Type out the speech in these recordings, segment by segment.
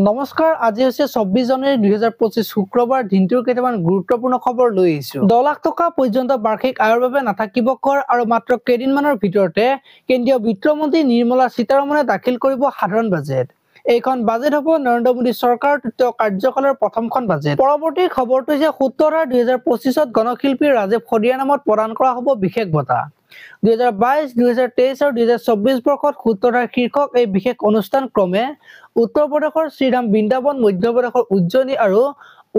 নমস্কাৰ, আজি হৈছে 24 জানুৱাৰী 2025 শুক্ৰবাৰ। দিনটোৰ কেইটামান গুৰুত্বপূৰ্ণ খবৰ লৈ আহিছো। 10 লাখ টকা পৰ্যন্ত বাৰ্ষিক আয়ৰ বাবে নাথাকিব কৰ আৰু মাত্ৰ কেইদিনমানৰ ভিতৰতে কেন্দ্ৰীয় বিত্তমন্ত্ৰী নিৰ্মলা সীতাৰমণে দাখিল কৰিব সাধাৰণ বাজেট। এইখন বাজেট হ'ব নৰেন্দ্ৰ মোদী চৰকাৰৰ তৃতীয় কাৰ্যকালৰ প্ৰথমখন বাজেট। পৰৱৰ্তী খবৰটো হৈছে সূত্ৰধাৰ 2025ত গণশিল্পী ৰাজীৱ খদিয়াৰ নামত প্ৰদান কৰা হ'ব বিশেষ বঁটা। 2022, 2023 আৰু 2024 বৰ্ষত সূত্ৰধাৰ শীৰ্ষক এই বিশেষ অনুষ্ঠান ক্ৰমে উত্তৰ প্ৰদেশৰ শ্ৰীধাম বৃন্দাবন, মধ্য প্ৰদেশৰ উজ্জয়িনী আৰু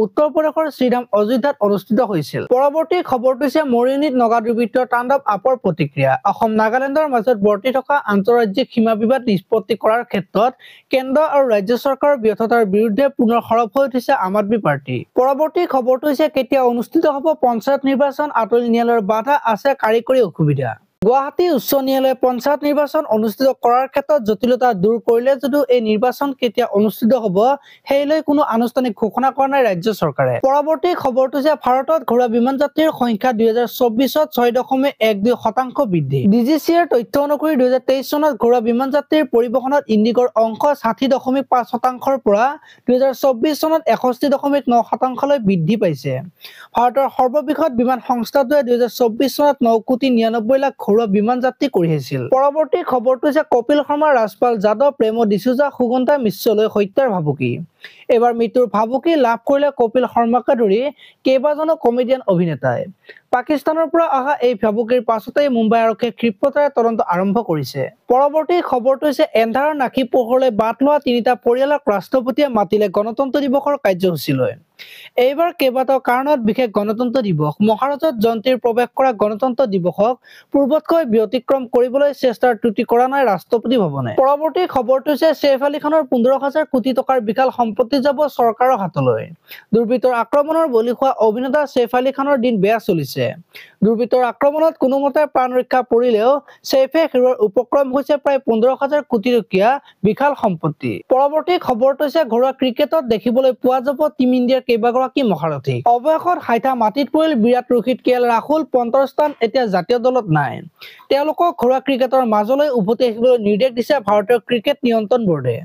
উত্তৰ প্ৰদেশৰ শ্ৰীধাম অযোধ্যাত অনুষ্ঠিত হৈছিল। পৰৱৰ্তী খবৰটো হৈছে মৰিয়নিত নগা দুৰ্বৃত্তৰ তাণ্ডৱ, আপৰ প্ৰতিক্ৰিয়া। অসম নাগালেণ্ডৰ মাজত বৰ্তি থকা আন্তঃৰাজ্যিক সীমা বিবাদ নিষ্পত্তি কৰাৰ ক্ষেত্ৰত কেন্দ্ৰ আৰু ৰাজ্য চৰকাৰৰ ব্যৰ্থতাৰ বিৰুদ্ধে পুনৰ সৰব হৈ উঠিছে আম আদমি পাৰ্টি। পৰৱৰ্তী খবৰটো হৈছে কেতিয়া অনুষ্ঠিত হ'ব পঞ্চায়ত নিৰ্বাচন, আটল ন্যায়ালয়ৰ বাধা, আছে কাৰিকৰী অসুবিধা। গুৱাহাটী উচ্চ ন্যায়ালয়ে পঞ্চায়ত নিৰ্বাচন অনুষ্ঠিত কৰাৰ ক্ষেত্ৰত জটিলতা দূৰ কৰিলে যদিও এই নিৰ্বাচন কেতিয়া অনুষ্ঠিত হ'ব সেই লৈ কোনো আনুষ্ঠানিক ঘোষণা কৰা নাই ৰাজ্য চৰকাৰে। পৰৱৰ্তী খবৰটো যে ভাৰতত ঘৰুৱা বিমান যাত্ৰীৰ সংখ্যা 2024ত 6.12% বৃদ্ধি। DGCAৰ তথ্য অনুসৰি 2023 চনত ঘৰুৱা বিমান যাত্ৰীৰ পৰিবহণত ইণ্ডিগৰ অংশ 60.5%ৰ পৰা 2024 চনত 61.9%লৈ বৃদ্ধি পাইছে। ভাৰতৰ সৰ্ববৃহৎ বিমান সংস্থাটোৱে 2024 চনত 9.99 লাখ ঘৰুৱা বিমান যাত্ৰী কঢ়িয়াইছিল। পৰৱৰ্তী খবৰটো হৈছে কপিল শৰ্মা, ৰাজপাল যাদৱ, প্ৰেম ডিচুজা, সুগন্ধা মিশ্ৰলৈ হত্যাৰ ভাবুকি। এইবাৰ মৃত্যুৰ ভাবুকি লাভ কৰিলে কপিল শৰ্মাকে ধৰি কেইবাজনো কমেডিয়ান অভিনেতাই। পাকিস্তানৰ পৰা অহা এই ভাবুকিৰ পাছতেই মুম্বাই আৰক্ষীয়ে ক্ষিপ্ৰতাৰে তদন্ত আৰম্ভ কৰিছে। পৰৱৰ্তী খবৰটো হৈছে এন্ধাৰৰ নাকি পোহৰলৈ বাট লোৱা তিনিটা পৰিয়ালক ৰাষ্ট্ৰপতিয়ে মাতিলে গণতন্ত্ৰ দিৱসৰ কাৰ্যসূচীলৈ। এইবাৰ কেইবাটাও কাৰণত বিশেষ গণতন্ত্ৰ দিৱস। মহাৰাজত জয়ন্তীৰ প্ৰৱেশ কৰা গণতন্ত্ৰ দিৱসক পূৰ্বতকৈ ব্যতিক্ৰম কৰিবলৈ চেষ্টাৰ ত্ৰুটি কৰা নাই ৰাষ্ট্ৰপতি ভৱনে। পৰৱৰ্তী খবৰটো হৈছে ছেইফ আলী খানৰ 15,000 কোটি টকাৰ বিশাল সম্পত্তি যাব চৰকাৰৰ হাতলৈ। দুৰ্বৃত্তৰ আক্ৰমণৰ বলি হোৱা অভিনেতা ছেইফ আলী খানৰ দিন বেয়া চলিছে। দুৰ্বৃত্তৰ আক্ৰমণত কোনোমতে প্ৰাণ ৰক্ষা পৰিলেও ছেইফে হেৰুৱাৰ উপক্ৰম হৈছে প্ৰায় 15,000 কোটি টকীয়া বিশাল সম্পত্তি। পৰৱৰ্তী খবৰটো হৈছে ঘৰুৱা ক্ৰিকেটত দেখিবলৈ পোৱা যাব টিম ইণ্ডিয়াৰ কেইবাগৰাকী মহাৰথী। অৱশেষত হাইঠা মাটিত পৰিল বিৰাট, ৰোহিত, KL ৰাহুল। পন্তস্থান এতিয়া জাতীয় দলত নাই। তেওঁলোকক ঘৰুৱা ক্ৰিকেটৰ মাজলৈ উভতি আহিবলৈ নিৰ্দেশ দিছে ভাৰতীয় ক্ৰিকেট নিয়ন্ত্ৰণ বোৰ্ডে।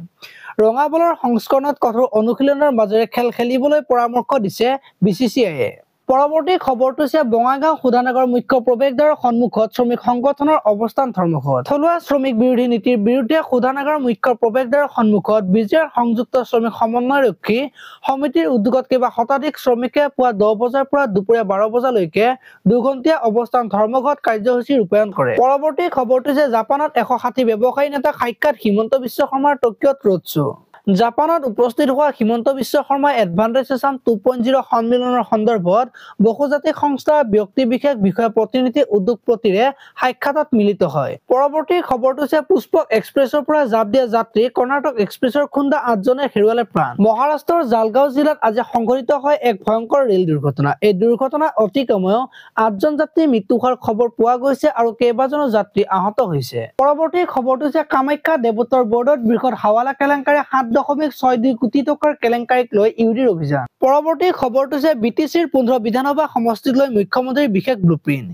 ৰঙা বলৰ সংস্কৰণত কঠোৰ অনুশীলনৰ মাজেৰে খেল খেলিবলৈ পৰামৰ্শ দিছে BCCIয়ে। পৰৱৰ্তী খবৰটো হৈছে বঙাইগাঁও শোধনাগাৰ মুখ্য প্ৰৱেশদ্বাৰৰ সন্মুখত শ্ৰমিক সংগঠনৰ অৱস্থান ধৰ্মঘট। থলুৱা শ্ৰমিক বিৰোধী নীতিৰ বিৰুদ্ধে শোধনাগাৰ মুখ্য প্ৰৱেশদ্বাৰৰ সন্মুখত বিজয়াৰ সংযুক্ত শ্ৰমিক সমন্বয়ৰক্ষী সমিতিৰ উদ্যোগত কেইবা শতাধিক শ্ৰমিকে পুৱা 10 বজাৰ পৰা দুপৰীয়া 12 বজালৈকে দুঘণ্টীয়া অৱস্থান ধৰ্মঘট কাৰ্যসূচী ৰূপায়ণ কৰে। পৰৱৰ্তী খবৰটো হৈছে জাপানত 160 ব্যৱসায়ী নেতাক সাক্ষাৎ হিমন্ত বিশ্ব শৰ্মাৰ টকিঅত ৰোড শ্ব'। জাপানত উপস্থিত হোৱা হিমন্ত বিশ্ব শৰ্মাই এডভান্টেজ আছাম 2.0 সন্মিলনৰ সন্দৰ্ভত বহুজাতিক সংস্থা, ব্যক্তি বিশেষ, বিষয় প্ৰতিনিধি, উদ্যোগপতিৰে সাক্ষাতত মিলিত হয়। পৰৱৰ্তী খবৰটো হৈছে পুষ্পক এক্সপ্ৰেছৰ পৰা জাপ দিয়া যাত্ৰী, কৰ্ণাটক এক্সপ্ৰেছৰ খুন্দা 8জনে হেৰুৱালে প্ৰাণ। মহাৰাষ্ট্ৰৰ জালগাঁও জিলাত আজি সংঘটিত হয় এক ভয়ংকৰ ৰেল দুৰ্ঘটনা। এই দুৰ্ঘটনাত অতি কমেও 8জন যাত্ৰীৰ মৃত্যু হোৱাৰ খবৰ পোৱা গৈছে আৰু কেইবাজনো যাত্ৰী আহত হৈছে। পৰৱৰ্তী খবৰটো হৈছে কামাখ্যা দেৱোত্তৰ বৰ্ডত বৃহৎ হাৱালা কেলেংকাৰী, 7.62 কোটি টকাৰ কেলেংকাৰীক লৈ ইউডিৰ অভিযান। পৰৱৰ্তী খবৰটো হৈছে BTCৰ 15 বিধানসভা সমষ্টিক লৈ মুখ্যমন্ত্ৰীৰ বিশেষ ব্লুপ্ৰিণ্ট।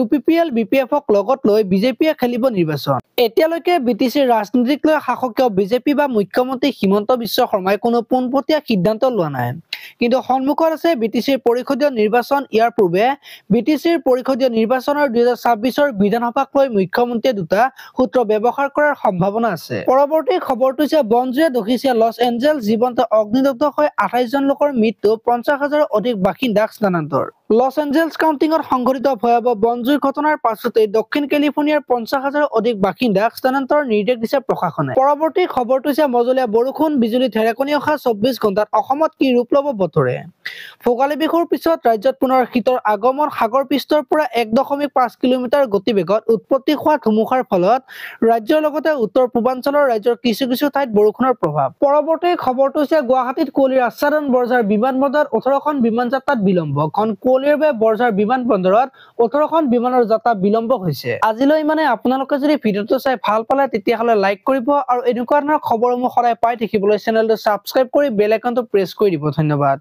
UPPL, BPFক লগত লৈ বিজেপিয়ে খেলিব নিৰ্বাচন। এতিয়ালৈকে BTCৰ ৰাজনীতিক লৈ শাসকীয় বিজেপি বা মুখ্যমন্ত্ৰী হিমন্ত বিশ্ব শৰ্মাই কোনো পোনপটীয়া সিদ্ধান্ত লোৱা নাই। কিন্তু সন্মুখত আছে BTCৰ পৰিষদীয় নিৰ্বাচন। ইয়াৰ পূৰ্বে BTCৰ পৰিষদীয় নিৰ্বাচন আৰু 2026ৰ বিধানসভাক লৈ মুখ্যমন্ত্ৰীয়ে দুটা সূত্ৰ ব্যৱহাৰ কৰাৰ সম্ভাৱনা আছে। পৰৱৰ্তী খবৰটো হৈছে বনজুয়ে দহিছে লছ এঞ্জেলছ, জীৱন্ত অগ্নিদগ্ধ হৈ 28জন লোকৰ মৃত্যু, 50,000ৰো অধিক বাসিন্দাক স্থানান্তৰ। লছ এঞ্জেলছ কাউন্টিঙত সংঘটিত ভয়াৱহ বনজুইৰ ঘটনাৰ পাছতেই দক্ষিণ কেলিফৰ্ণিয়াৰ 50,000ৰো অধিক বাসিন্দাক স্থানান্তৰৰ নিৰ্দেশ দিছে প্ৰশাসনে। পৰৱৰ্তী খবৰটো হৈছে মজলীয়া বৰষুণ, বিজুলী ঢেৰেকনি অহা 24 ঘণ্টাত অসমত কি ৰূপ ল'ব বতৰে। ভোগালী বিহুৰ পিছত ৰাজ্যত পুনৰ শীতৰ আগমন। সাগৰ পৃষ্ঠৰ পৰা 1.5 কিলোমিটাৰ গতিবেগত উৎপত্তি হোৱা ধুমুহাৰ ফলত ৰাজ্যৰ লগতে উত্তৰ পূৰ্বাঞ্চলৰ ৰাজ্যৰ কিছু কিছু ঠাইত বৰষুণৰ প্ৰভাৱ। পৰৱৰ্তী খবৰটো হৈছে গুৱাহাটীত কুঁৱলীৰ আচ্ছাদন, বৰঝাৰ বিমান বন্দৰত 18খন বিমান যাত্ৰাত বিলম্ব। ঘন কুঁৱলীৰ বাবে বৰঝাৰ বিমান বন্দৰত 18খন বিমানৰ যাত্ৰা বিলম্ব হৈছে। আজিলৈ মানে আপোনালোকে যদি ভিডিঅ'টো চাই ভাল পালে তেতিয়াহ'লে লাইক কৰিব আৰু এনেকুৱা ধৰণৰ খবৰসমূহ সদায় পাই থাকিবলৈ চেনেলটো ছাবস্ক্ৰাইব কৰি বেল আইকনটো প্ৰেছ কৰি দিব। ধন্যবাদ।